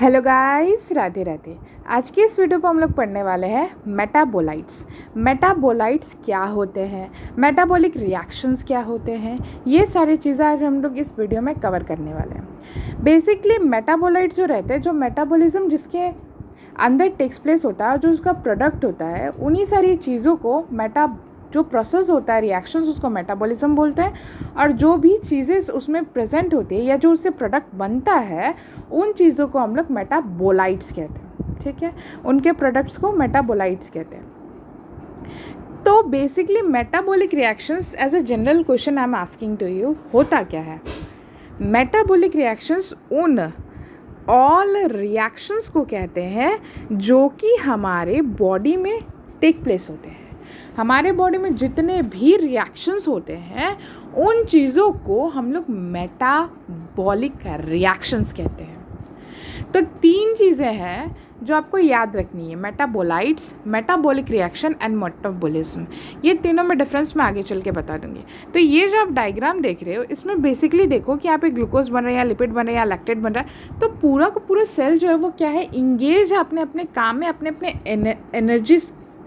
Hello guys, Radhe Radhe. आज की इस वीडियो पर हम लोग पढ़ने वाले हैं मेटाबोलाइट्स। मेटाबोलाइट्स क्या होते हैं, मेटाबॉलिक रिएक्शंस क्या होते हैं, ये सारी चीज़ें आज हम लोग इस वीडियो में कवर करने वाले हैं। बेसिकली मेटाबोलाइट्स जो रहते हैं, जो मेटाबॉलिज्म जिसके अंदर टेक्स प्लेस होता है, जो उसका प्रोडक्ट होता है, उन्हीं सारी चीज़ों को जो प्रोसेस होता है रिएक्शंस, उसको मेटाबॉलिज्म बोलते हैं। और जो भी चीज़ें उसमें प्रेजेंट होती है या जो उससे प्रोडक्ट बनता है, उन चीज़ों को हम लोग मेटाबोलाइट्स कहते हैं। ठीक है, उनके प्रोडक्ट्स को मेटाबोलाइट्स कहते हैं। तो basically metabolic reactions, as a general question I am asking to you, होता क्या है? मेटाबॉलिक रिएक्शंस उन ऑल रिएक्शंस को कहते हैं जो कि हमारे बॉडी में टेक प्लेस होते हैं। हमारे बॉडी में जितने भी रिएक्शंस होते हैं, उन चीज़ों को हम लोग मेटाबॉलिक रिएक्शंस कहते हैं। तो 3 चीज़ें हैं जो आपको याद रखनी है: metabolites, metabolic reaction and metabolism. ये तीनों में डिफरेंस मैं आगे चल के बता दूंगी। तो ये जो आप डायग्राम देख रहे हो, इसमें बेसिकली देखो कि यहाँ पे ग्लूकोज बन रहा है या लिपिड बन रहा है या लैक्टेट बन रहा है। तो पूरा का पूरा सेल जो है वो क्या है, इंगेज है अपने अपने काम में, अपने अपने एनर्जी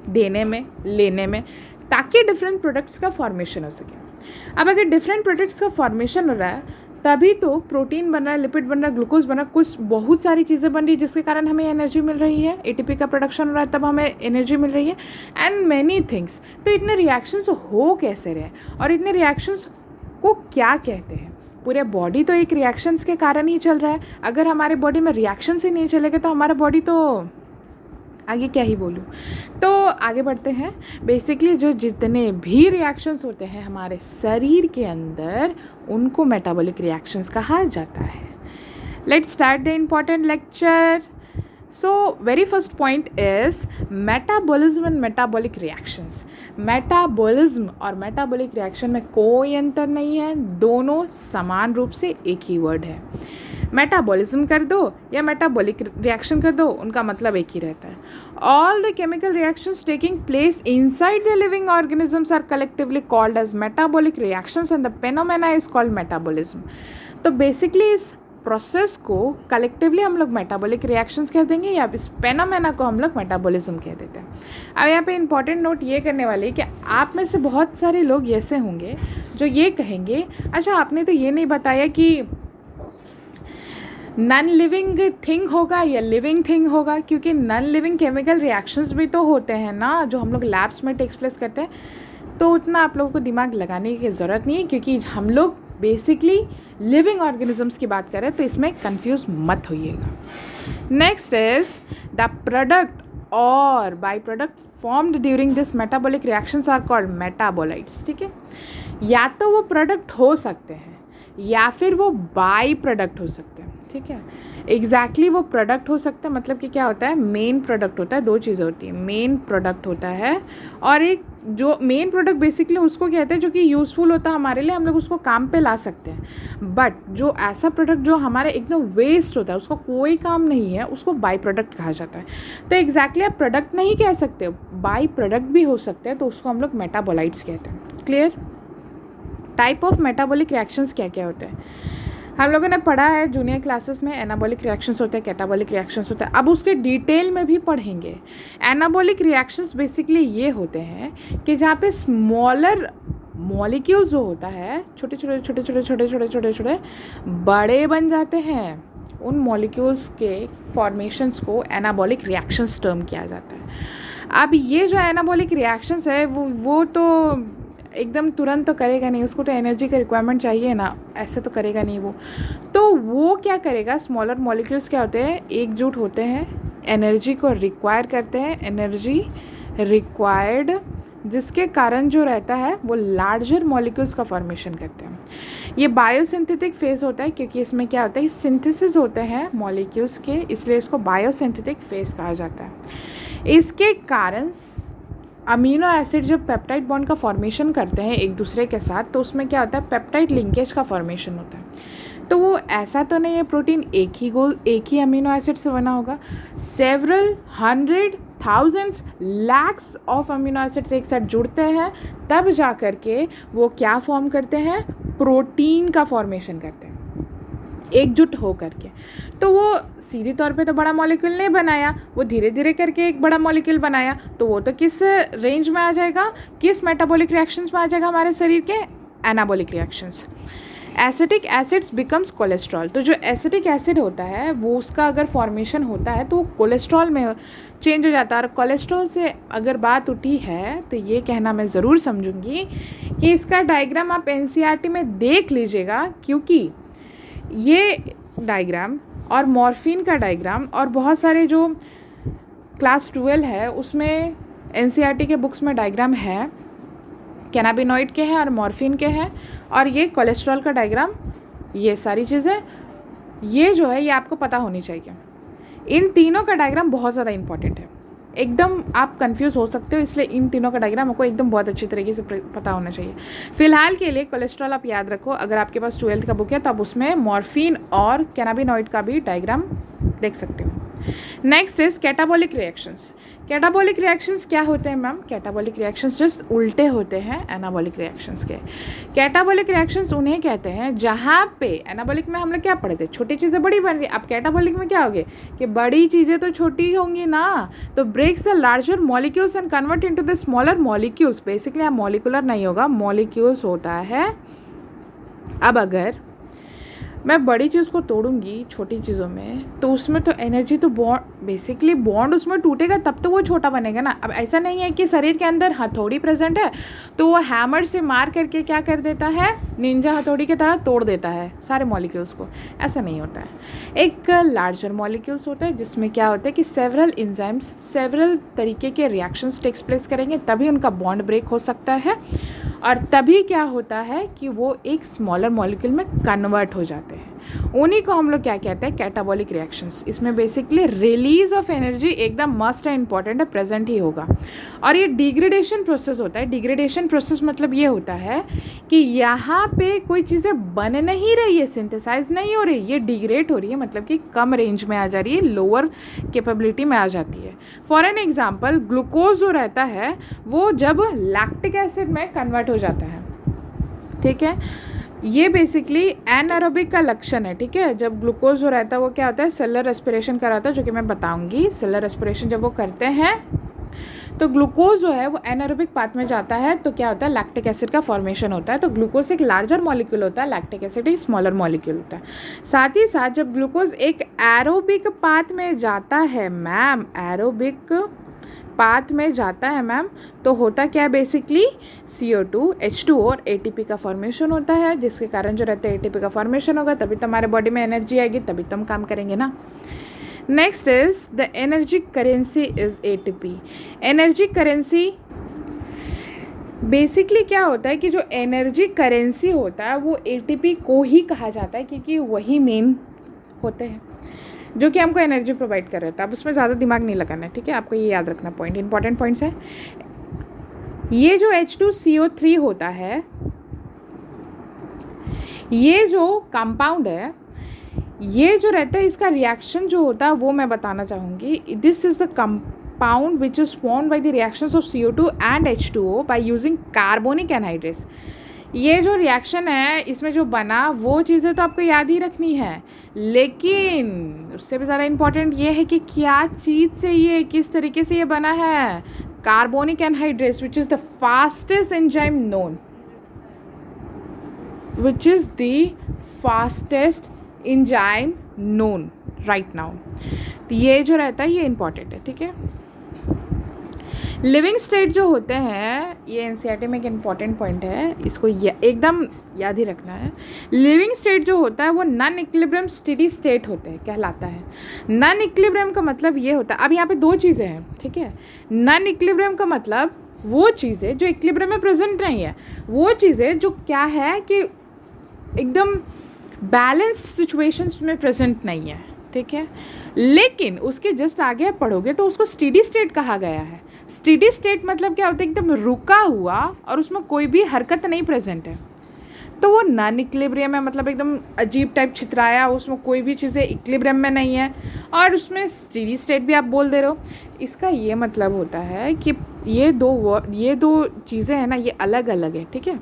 देने में, लेने में, ताकि डिफरेंट प्रोडक्ट्स का फॉर्मेशन हो सके। अब अगर डिफरेंट प्रोडक्ट्स का फॉर्मेशन हो रहा है, तभी तो प्रोटीन बन रहा है, लिपिड बन रहा है, ग्लूकोज बन रहा है, कुछ बहुत सारी चीज़ें बन रही है जिसके कारण हमें एनर्जी मिल रही है। एटीपी का प्रोडक्शन हो रहा है, तब हमें एनर्जी मिल रही है, एंड मैनी थिंग्स। तो इतने रिएक्शंस हो कैसे रहे, और इतने रिएक्शंस को क्या कहते हैं? पूरे बॉडी तो एक रिएक्शंस के कारण ही चल रहा है। अगर हमारे बॉडी में रिएक्शंस ही नहीं चलेगा तो हमारा बॉडी तो आगे क्या ही बोलूँ। तो आगे बढ़ते हैं। बेसिकली जो जितने भी रिएक्शंस होते हैं हमारे शरीर के अंदर, उनको मेटाबॉलिक रिएक्शंस कहा जाता है। Let's start the important lecture. So very first point is metabolism and metabolic reactions. Metabolism और मेटाबॉलिक रिएक्शन में कोई अंतर नहीं है, दोनों समान रूप से एक ही वर्ड है। मेटाबॉलिज्म कर दो या मेटाबॉलिक रिएक्शन कर दो, उनका मतलब एक ही रहता है। All the chemical reactions taking place inside the living organisms are collectively called as metabolic reactions and the phenomena is called metabolism. तो बेसिकली इस प्रोसेस को कलेक्टिवली हम लोग मेटाबॉलिक रिएक्शंस कह देंगे, या इस फेनोमेना को हम लोग मेटाबॉलिज्म कह देते हैं। अब यहाँ पे इंपॉर्टेंट नोट ये करने वाले कि आप में से बहुत सारे लोग ऐसे होंगे जो ये कहेंगे, अच्छा आपने तो ये नहीं बताया कि नॉन लिविंग थिंग होगा या लिविंग थिंग होगा, क्योंकि नॉन लिविंग केमिकल रिएक्शंस भी तो होते हैं ना, जो हम लोग लैब्स में टेक्स प्लेस करते हैं। तो उतना आप लोगों को दिमाग लगाने की ज़रूरत नहीं है, क्योंकि हम लोग बेसिकली लिविंग ऑर्गेनिजम्स की बात करें, तो इसमें कंफ्यूज मत होइएगा। नेक्स्ट इज द प्रोडक्ट और by product formed during this metabolic reactions are called metabolites. ठीक है, या तो वो प्रोडक्ट हो सकते हैं या फिर वो बाई प्रोडक्ट हो सकते हैं। ठीक है, एग्जैक्टली वो प्रोडक्ट हो सकता है, मतलब कि क्या होता है, मेन प्रोडक्ट होता है। 2 चीज़ें होती हैं, मेन प्रोडक्ट होता है और एक जो मेन प्रोडक्ट बेसिकली उसको कहते हैं जो कि यूज़फुल होता है हमारे लिए, हम लोग उसको काम पे ला सकते हैं। बट जो ऐसा प्रोडक्ट जो हमारे एकदम वेस्ट होता है, उसका कोई काम नहीं है, उसको बाई प्रोडक्ट कहा जाता है। तो एग्जैक्टली आप प्रोडक्ट नहीं कह सकते, बाई प्रोडक्ट भी हो सकते हैं, तो उसको हम लोग मेटाबोलाइट्स कहते हैं। Clear? Type of metabolic reactions क्या क्या होते हैं हम लोगों ने पढ़ा है जूनियर क्लासेस में। एनाबॉलिक रिएक्शंस होते हैं, कैटाबॉलिक रिएक्शंस होते हैं, अब उसके डिटेल में भी पढ़ेंगे। एनाबॉलिक रिएक्शंस बेसिकली ये होते हैं कि जहाँ पे स्मॉलर मॉलिक्यूल्स जो होता है, छोटे छोटे छोटे छोटे छोटे छोटे छोटे छोटे बड़े बन जाते हैं, उन मॉलिक्यूल्स के फॉर्मेशंस को एनाबॉलिक रिएक्शंस टर्म किया जाता है। अब ये जो एनाबॉलिक रिएक्शंस है वो तो एकदम तुरंत तो करेगा नहीं, उसको तो एनर्जी का रिक्वायरमेंट चाहिए ना, ऐसे तो करेगा नहीं वो। तो वो क्या करेगा, स्मॉलर मॉलिक्यूल्स क्या होते हैं, एकजुट होते हैं, एनर्जी को रिक्वायर करते हैं, एनर्जी रिक्वायर्ड, जिसके कारण जो रहता है वो लार्जर मॉलिक्यूल्स का फॉर्मेशन करते हैं। ये बायोसिंथेटिक फेज होता है, क्योंकि इसमें क्या होता है, सिंथेसिस होते हैं मॉलिक्यूल्स के, इसलिए इसको बायोसिंथेटिक फेज कहा जाता है। इसके कारण अमीनो एसिड जब पेप्टाइड बॉन्ड का फॉर्मेशन करते हैं एक दूसरे के साथ, तो उसमें क्या होता है, पेप्टाइड लिंकेज का फॉर्मेशन होता है। तो वो ऐसा तो नहीं है प्रोटीन एक ही अमीनो एसिड से बना होगा, several hundred thousands lakhs of amino acids एक साथ जुड़ते हैं, तब जा कर के वो क्या फॉर्म करते हैं, प्रोटीन का फॉर्मेशन करते हैं। एकजुट हो करके। तो वो सीधे तौर पे तो बड़ा मॉलिक्यूल नहीं बनाया, वो धीरे धीरे करके एक बड़ा मॉलिक्यूल बनाया। तो वो तो किस रेंज में आ जाएगा, किस मेटाबॉलिक रिएक्शंस में आ जाएगा हमारे शरीर के, anabolic reactions. Acetic acids becomes cholesterol. तो जो एसिटिक एसिड होता है वो उसका अगर फॉर्मेशन होता है तो वो कोलेस्ट्रॉल में चेंज हो जाता है। और कोलेस्ट्रॉल से अगर बात उठी है तो ये कहना मैं ज़रूर समझूंगी कि इसका डायग्राम आप एनसीईआरटी में देख लीजिएगा, क्योंकि ये डायग्राम और मॉर्फिन का डायग्राम और बहुत सारे जो क्लास 12 है उसमें एनसीईआरटी के बुक्स में डायग्राम है, कैनाबिनॉइड के हैं और मॉर्फिन के हैं, और ये कोलेस्ट्रॉल का डायग्राम, ये सारी चीज़ें ये जो है ये आपको पता होनी चाहिए। इन तीनों का डायग्राम बहुत ज़्यादा इंपॉर्टेंट है, एकदम आप कंफ्यूज हो सकते हो, इसलिए इन तीनों का डायग्राम आपको एकदम बहुत अच्छी तरीके से पता होना चाहिए। फिलहाल के लिए कोलेस्ट्रॉल आप याद रखो, अगर आपके पास 12th का बुक है तो आप उसमें मॉर्फिन और कैनाबिनॉइड का भी डायग्राम देख सकते हो। Next is catabolic reactions. Catabolic reactions क्या होते हैं मैम? कैटाबॉलिक रिएक्शंस जस्ट उल्टे होते हैं एनाबॉलिक रिएक्शंस के। कैटाबॉलिक रिएक्शंस उन्हें कहते हैं जहाँ पे एनाबॉलिक में हम लोग क्या पढ़े थे, छोटी चीज़ें बड़ी बन रही, अब कैटाबॉलिक में क्या होगे कि बड़ी चीज़ें तो छोटी होंगी ना, तो breaks the larger molecules and convert into the smaller molecules. Basically यहाँ मॉलिकुलर नहीं होगा, मॉलिक्यूल्स होता है। अब अगर मैं बड़ी चीज़ को तोड़ूंगी छोटी चीज़ों में तो उसमें तो एनर्जी तो बेसिकली बॉन्ड उसमें टूटेगा तब तो वो छोटा बनेगा ना। अब ऐसा नहीं है कि शरीर के अंदर हथौड़ी प्रेजेंट है तो वो हैमर से मार करके क्या कर देता है, निंजा हथौड़ी की तरह तोड़ देता है सारे मॉलिक्यूल्स को, ऐसा नहीं होता है। एक लार्जर मॉलिक्यूल्स होता है जिसमें क्या होता है कि सेवरल इंजाइम्स सेवरल तरीके के रिएक्शंस टेक्स प्लेस करेंगे तभी उनका बॉन्ड ब्रेक हो सकता है, और तभी क्या होता है कि वो एक स्मॉलर मॉलिक्यूल में कन्वर्ट हो जाते हैं। उन्हीं को हम लोग क्या कहते हैं, कैटाबॉलिक रिएक्शंस। इसमें बेसिकली रिलीज ऑफ एनर्जी एकदम मस्ट है, इंपॉर्टेंट है, प्रेजेंट ही होगा। और ये डिग्रेडेशन प्रोसेस होता है। डिग्रेडेशन प्रोसेस मतलब ये होता है कि यहाँ पे कोई चीज़ें बन नहीं रही है, सिंथेसाइज नहीं हो रही, ये डिग्रेड हो रही है, मतलब कि कम रेंज में आ जा रही है, लोअर कैपेबिलिटी में आ जाती है। फॉर एन एग्जाम्पल ग्लूकोज जो रहता है वो जब लैक्टिक एसिड में कन्वर्ट हो जाता है, ठीक है, ये बेसिकली एनारोबिक का लक्षण है। ठीक है, जब ग्लूकोज जो रहता है वो क्या होता है, सेलुलर रेस्पिरेशन कराता है, जो कि मैं बताऊंगी। सेलुलर रेस्पिरेशन जब वो करते हैं तो ग्लूकोज जो है वो एनारोबिक पाथ में जाता है, तो क्या होता है, लैक्टिक एसिड का फॉर्मेशन होता है। तो ग्लूकोज एक लार्जर मॉलिक्यूल होता है, लैक्टिक एसिड एक स्मॉलर मॉलिक्यूल होता है। साथ ही साथ जब ग्लूकोज एक एरोबिक पाथ में जाता है मैम, एरोबिक पाथ में जाता है मैम, तो होता क्या है, बेसिकली CO2 H2O और ATP का फॉर्मेशन होता है, जिसके कारण जो रहता है ATP का फॉर्मेशन होगा, तभी तो हमारे बॉडी में एनर्जी आएगी, तभी तो हम काम करेंगे ना। Next is the energy currency is ATP। Energy currency basically क्या होता है कि जो एनर्जी करेंसी होता है वो ATP को ही कहा जाता है, क्योंकि वही मेन होते हैं जो कि हमको एनर्जी प्रोवाइड कर रहे थे। अब उसमें ज़्यादा दिमाग नहीं लगाना है, ठीक है, आपको ये याद रखना पॉइंट, इंपॉर्टेंट पॉइंट्स है। ये जो H2CO3 होता है, ये जो कंपाउंड है, ये जो रहता है, इसका रिएक्शन जो होता है वो मैं बताना चाहूँगी। This is the compound which is formed by the reactions of CO2 and H2O by using carbonic anhydrase. ये जो रिएक्शन है इसमें जो बना वो चीज़ें तो आपको याद ही रखनी है, लेकिन उससे भी ज़्यादा इम्पॉर्टेंट ये है कि क्या चीज़ से ये, किस तरीके से ये बना है, carbonic anhydrase which is the fastest enzyme known, which is the fastest enzyme known right now. तो ये जो रहता है ये इंपॉर्टेंट है, ठीक है। लिविंग स्टेट जो होते हैं, ये एनसीईआरटी में एक इम्पॉर्टेंट पॉइंट है, इसको एकदम याद ही रखना है। लिविंग स्टेट जो होता है वो नॉन इक्विलिब्रियम स्टेडी स्टेट होते हैं, कहलाता है। नॉन इक्विलिब्रियम का मतलब ये होता है, अब यहाँ पे दो चीज़ें हैं, ठीक है। नॉन इक्विलिब्रियम का मतलब वो चीज़ें जो इक्विलिब्रियम में प्रेजेंट नहीं है, वो चीज़ें जो क्या है कि एकदम बैलेंस्ड सिचुएशंस में प्रेजेंट नहीं है, ठीक है, लेकिन उसके जस्ट आगे पढ़ोगे तो उसको स्टेडी स्टेट कहा गया है। स्टेडी स्टेट मतलब क्या होता है, एकदम रुका हुआ और उसमें कोई भी हरकत नहीं प्रेजेंट है, तो वो नॉन इक्विलिब्रियम है, मतलब एकदम अजीब टाइप छितराया, उसमें कोई भी चीज़ें इक्विलिब्रियम में नहीं है, और उसमें स्टेडी स्टेट भी आप बोल दे रहे हो। इसका ये मतलब होता है कि ये दो चीज़ें हैं ना, ये अलग अलग है, ठीक है।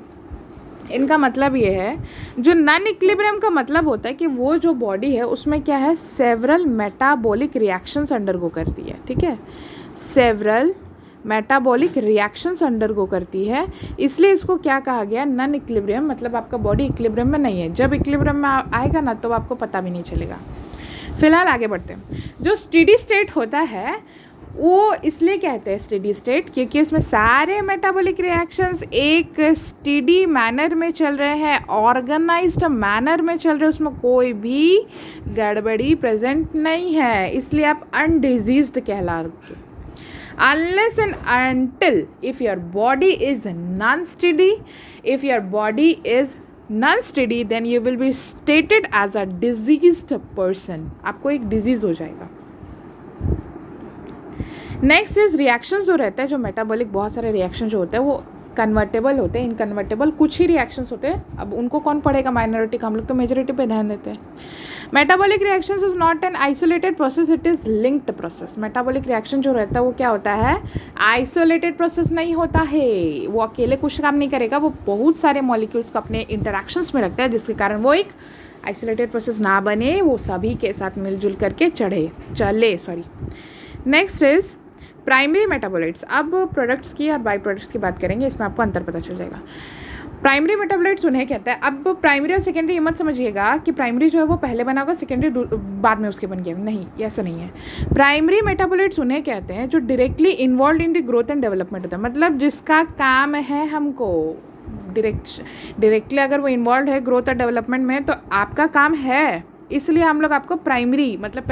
इनका मतलब ये है, जो नॉन इक्विलिब्रियम का मतलब होता है कि वो जो बॉडी है उसमें क्या है, सेवरल मेटाबॉलिक रिएक्शंस अंडरगो करती है, ठीक है, सेवरल मेटाबॉलिक रिएक्शंस अंडरगो करती है, इसलिए इसको क्या कहा गया, नॉन इक्विलिब्रियम, मतलब आपका बॉडी इक्विलिब्रियम में नहीं है। जब इक्विलिब्रियम में आएगा ना तो आपको पता भी नहीं चलेगा। फिलहाल आगे बढ़ते हैं। जो स्टेडी स्टेट होता है वो इसलिए कहते हैं स्टेडी स्टेट क्योंकि इसमें सारे मेटाबॉलिक रिएक्शंस एक स्टेडी मैनर में चल रहे हैं, ऑर्गेनाइज्ड मैनर में चल रहे हैं, उसमें कोई भी गड़बड़ी प्रेजेंट नहीं है, इसलिए आप अनडिजीज्ड कहला रहे। Unless and until if your body is non-steady, then you will be stated as a diseased person, आपको एक डिजीज हो जाएगा। नेक्स्ट इज रिएक्शंस जो रहता है, जो मेटाबॉलिक बहुत सारे रिएक्शन जो होते हैं वो कन्वर्टेबल होते हैं, इनकन्वर्टेबल कुछ ही रिएक्शंस होते हैं। अब उनको कौन पढ़ेगा, माइनॉरिटी का, हम लोग तो मेजोरिटी पे ध्यान देते हैं। Metabolic reactions is not an isolated process, it is linked process. Metabolic reaction जो रहता है वो क्या होता है, आइसोलेटेड प्रोसेस नहीं होता है, वो अकेले कुछ काम नहीं करेगा, वो बहुत सारे मॉलिक्यूल्स को अपने इंटरेक्शंस में रखता है, जिसके कारण वो एक आइसोलेटेड प्रोसेस ना बने, वो सभी के साथ मिलजुल करके चले। Next is primary metabolites. अब प्रोडक्ट्स की और बाई प्रोडक्ट्स की बात करेंगे, इसमें आपको अंतर पता चल जाएगा। प्राइमरी मेटाबोलाइट्स उन्हें कहते हैं। अब प्राइमरी और सेकेंडरी मत समझिएगा कि प्राइमरी जो है वो पहले बना होगा, सेकेंडरी बाद में उसके बन गया, नहीं, ऐसा नहीं है। प्राइमरी मेटाबोलाइट्स उन्हें कहते हैं जो directly involve in the growth and development होता है, मतलब जिसका काम है हमको डायरेक्टली अगर वो इन्वॉल्व है ग्रोथ और डेवलपमेंट में तो आपका काम है, इसलिए हम लोग आपको प्राइमरी मतलब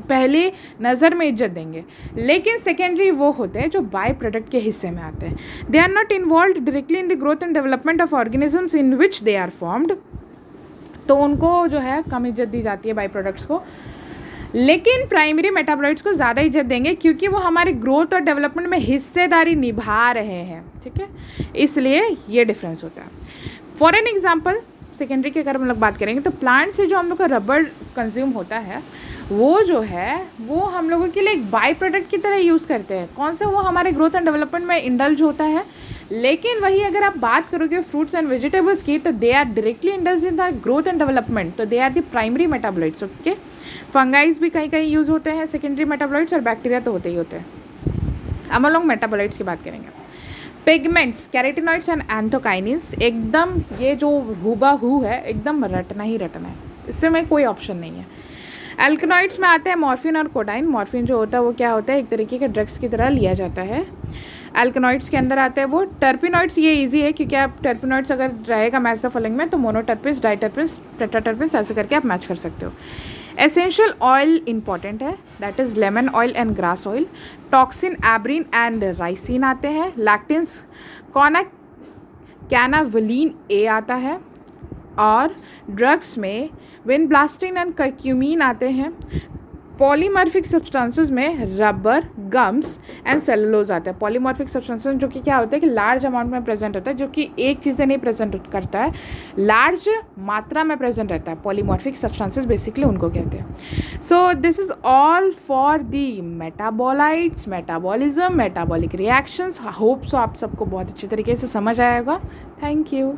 पहले नज़र में इज्जत देंगे। लेकिन सेकेंडरी वो होते हैं जो बाय प्रोडक्ट के हिस्से में आते हैं। They are not involve directly in the growth and development of organisms in which they are formed, तो उनको जो है कम इज्जत दी जाती है बाय प्रोडक्ट्स को। लेकिन प्राइमरी मेटाबोलाइट्स को ज़्यादा इज्जत देंगे क्योंकि वो हमारे ग्रोथ और डेवलपमेंट में हिस्सेदारी निभा रहे हैं, ठीक है, इसलिए ये डिफरेंस होता है। फॉर एन एग्जाम्पल, सेकेंडरी की अगर हम लोग बात करेंगे तो प्लांट से जो हम लोग का रबर कंज्यूम होता है वो जो है वो हम लोगों के लिए एक बाई प्रोडक्ट की तरह यूज़ करते हैं। कौन सा, वो हमारे ग्रोथ एंड डेवलपमेंट में इंडल्ज होता है। लेकिन वही अगर आप बात करोगे फ्रूट्स एंड वेजिटेबल्स की तो they are directly indulge in the growth and development, तो they are the primary metabolites. Okay, fungi भी कहीं कहीं यूज़ होते हैं सेकेंडरी मेटाबोलाइट्स, और बैक्टीरिया तो होते ही होते हैं। अब हम लोग मेटाबोलाइट्स की बात करेंगे। पिगमेंट्स, कैरोटिनॉइड्स एंड एंथोकाइनिन्स, एकदम ये जो हूबहू है एकदम रटना ही रटना है, इससे में कोई ऑप्शन नहीं है। एल्कनॉइड्स में आते हैं मॉर्फिन और कोडाइन। मॉर्फिन जो होता है वो क्या होता है, एक तरीके के ड्रग्स की तरह लिया जाता है। एल्कनॉइड्स के अंदर आते हैं वो टर्पिनॉइड्स, ये इजी है क्योंकि आप टर्पिनॉइड्स अगर रहेगा मैच द फॉलोइंग में तो मोनोटर्पिन्स, डाइटर्पिन्स, टेट्राटर्पिन्स ऐसे करके आप मैच कर सकते हो। एसेंशियल ऑयल इंपॉर्टेंट है, that is lemon oil and grass oil. Toxin, abrin and ricin आते हैं। लैक्टिन्स, कैनावलिन ए आता है। और ड्रग्स में विनब्लास्टिन एंड कर्क्यूमिन आते हैं। पॉलीमॉर्फिक सब्सटेंसेस में रबर, गम्स एंड सेलुलोज आते हैं। पॉलीमॉर्फिक सब्सटेंसेस जो कि क्या होता है कि लार्ज अमाउंट में प्रेजेंट होता है, जो कि एक चीज़ें नहीं प्रेजेंट करता है, लार्ज मात्रा में प्रेजेंट रहता है। पॉलीमॉर्फिक सब्सटेंसेस बेसिकली उनको कहते हैं। So this is all for the metabolites, metabolism, metabolic reactions. Hope so आप सबको बहुत अच्छे तरीके से समझ आएगा। Thank you.